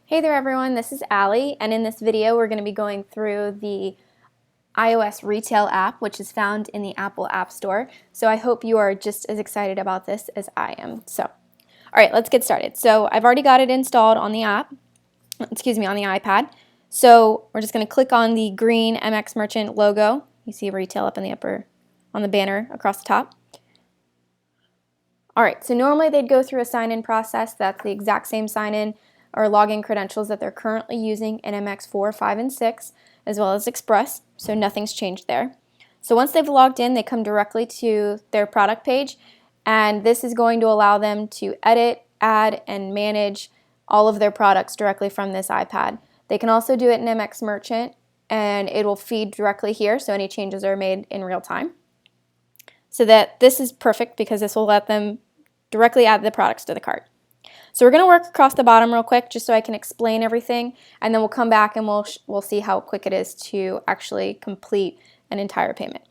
Hey there everyone, this is Allie, and in this video we're going to be going through the iOS retail app, which is found in the Apple App Store. So I hope you are just as excited about this as I am. Alright, let's get started. So I've already got it installed on the app, on the iPad. So we're just going to click on the green MX Merchant logo. You see retail up in the on the banner across the top. Alright, so normally they'd go through a sign-in process. That's the exact same sign-in or login credentials that they're currently using in MX4, 5, and 6, as well as Express, so nothing's changed there. So once they've logged in, they come directly to their product page, and this is going to allow them to edit, add, and manage all of their products directly from this iPad. They can also do it in MX Merchant, and it will feed directly here, so any changes are made in real time. So that this is perfect because this will let them directly add the products to the cart. So we're going to work across the bottom real quick just so I can explain everything, and then we'll come back and we'll see how quick it is to actually complete an entire payment.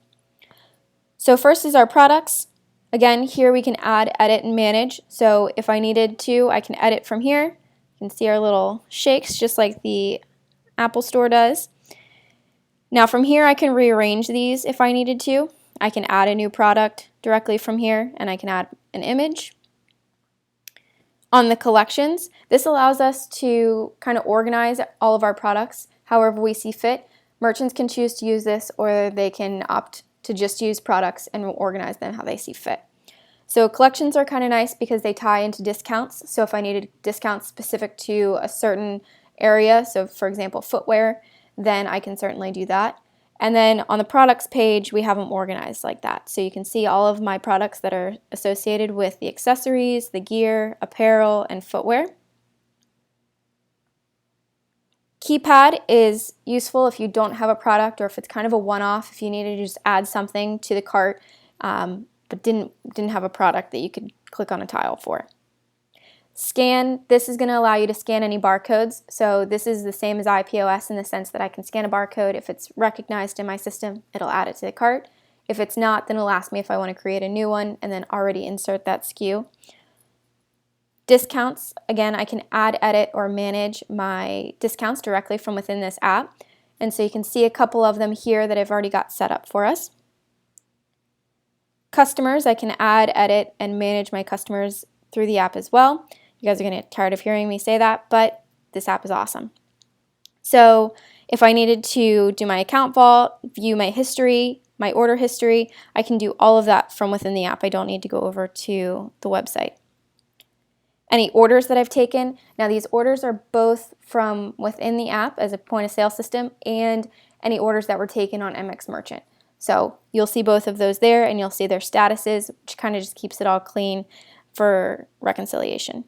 So first is our products. Again, here we can add, edit, and manage. So if I needed to, I can edit from here. You can see our little shakes just like the Apple Store does. Now from here I can rearrange these if I needed to. I can add a new product directly from here, and I can add an image. On the collections, this allows us to kind of organize all of our products however we see fit. Merchants can choose to use this, or they can opt to just use products and organize them how they see fit. So collections are kind of nice because they tie into discounts. So if I needed discounts specific to a certain area, so for example footwear, then I can certainly do that. And then on the products page, we have them organized like that. So you can see all of my products that are associated with the accessories, the gear, apparel, and footwear. Keypad is useful if you don't have a product, or if it's kind of a one-off, if you needed to just add something to the cart but didn't have a product that you could click on a tile for. Scan, this is going to allow you to scan any barcodes. So this is the same as iPOS in the sense that I can scan a barcode. If it's recognized in my system, it'll add it to the cart. If it's not, then it'll ask me if I want to create a new one and then already insert that SKU. Discounts, again, I can add, edit, or manage my discounts directly from within this app. And so you can see a couple of them here that I've already got set up for us. Customers, I can add, edit, and manage my customers through the app as well. You guys are going to get tired of hearing me say that, but this app is awesome. So if I needed to do my account vault, view my history, my order history, I can do all of that from within the app. I don't need to go over to the website. Any orders that I've taken, now these orders are both from within the app as a point of sale system, and any orders that were taken on MX Merchant. So you'll see both of those there, and you'll see their statuses, which kind of just keeps it all clean for reconciliation.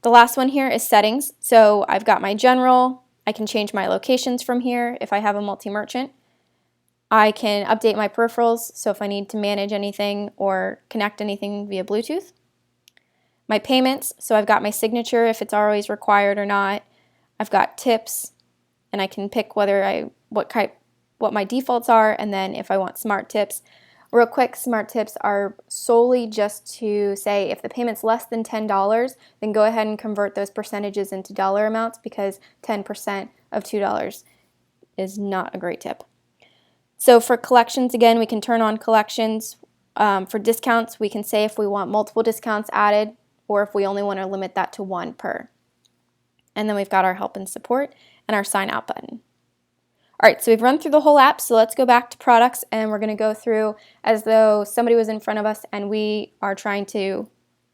The last one here is settings. So I've got my general. I can change my locations from here if I have a multi-merchant. I can update my peripherals, so if I need to manage anything or connect anything via Bluetooth. My payments, so I've got my signature if it's always required or not. I've got tips, and I can pick what my defaults are, and then if I want smart tips. Real quick, smart tips are solely just to say if the payment's less than $10, then go ahead and convert those percentages into dollar amounts, because 10% of $2 is not a great tip. So for collections, again, we can turn on collections. For discounts, we can say if we want multiple discounts added, or if we only want to limit that to one per. And then we've got our help and support and our sign out button. Alright, so we've run through the whole app, so let's go back to products, and we're going to go through as though somebody was in front of us and we are trying to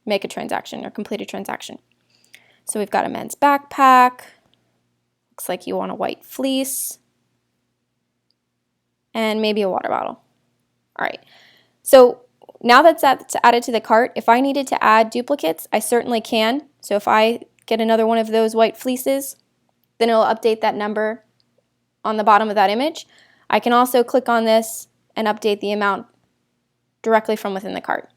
make a transaction or complete a transaction. So we've got a men's backpack, looks like you want a white fleece, and maybe a water bottle. Alright, so now that's added to the cart, if I needed to add duplicates, I certainly can. So if I get another one of those white fleeces, then it'll update that number on the bottom of that image. I can also click on this and update the amount directly from within the cart.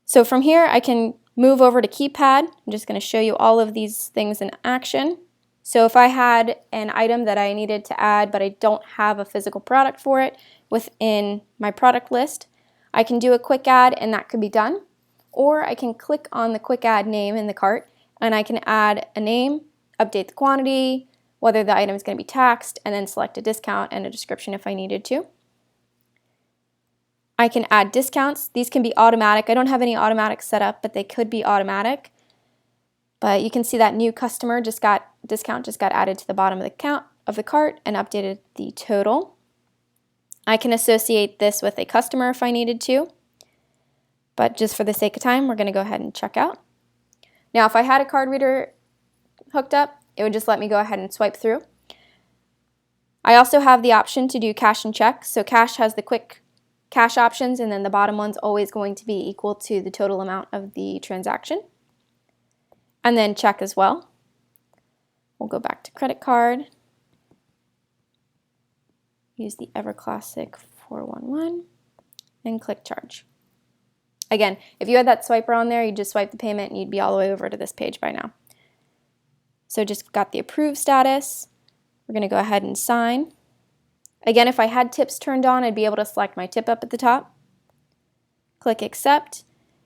So from here I can move over to keypad. I'm just going to show you all of these things in action. So if I had an item that I needed to add but I don't have a physical product for it within my product list, I can do a quick add and that could be done. Or I can click on the quick add name in the cart and I can add a name, update the quantity, whether the item is going to be taxed, and then select a discount and a description if I needed to. I can add discounts. These can be automatic. I don't have any automatic set up, but they could be automatic. But you can see that new customer discount just got added to the bottom of the cart and updated the total. I can associate this with a customer if I needed to, but just for the sake of time, we're going to go ahead and check out. Now, if I had a card reader hooked up, it would just let me go ahead and swipe through. I also have the option to do cash and check. So cash has the quick cash options, and then the bottom one's always going to be equal to the total amount of the transaction. And then check as well. We'll go back to credit card. Use the Ever Classic 411 and click charge. Again, if you had that swiper on there, you'd just swipe the payment and you'd be all the way over to this page by now. So just got the approved status. We're going to go ahead and sign. Again, if I had tips turned on, I'd be able to select my tip up at the top. Click accept.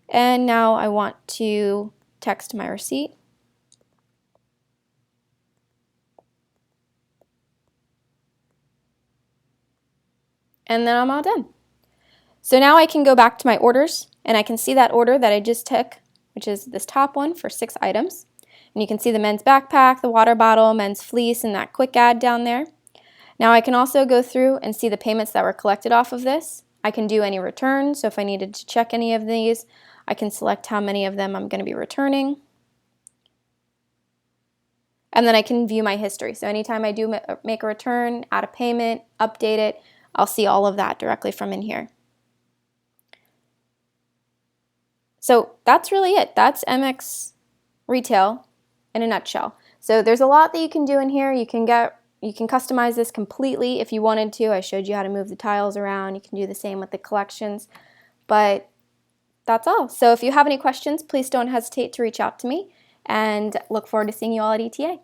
And now I want to text my receipt. And then I'm all done. So now I can go back to my orders and I can see that order that I just took, which is this top one for 6 items. And you can see the men's backpack, the water bottle, men's fleece, and that quick ad down there. Now I can also go through and see the payments that were collected off of this. I can do any returns, so if I needed to check any of these, I can select how many of them I'm going to be returning. And then I can view my history. So anytime I do make a return, add a payment, update it, I'll see all of that directly from in here. So that's really it. That's MX Retail in a nutshell. So there's a lot that you can do in here. You can customize this completely if you wanted to. I showed you how to move the tiles around. You can do the same with the collections. But that's all. So if you have any questions, please don't hesitate to reach out to me, and look forward to seeing you all at ETA.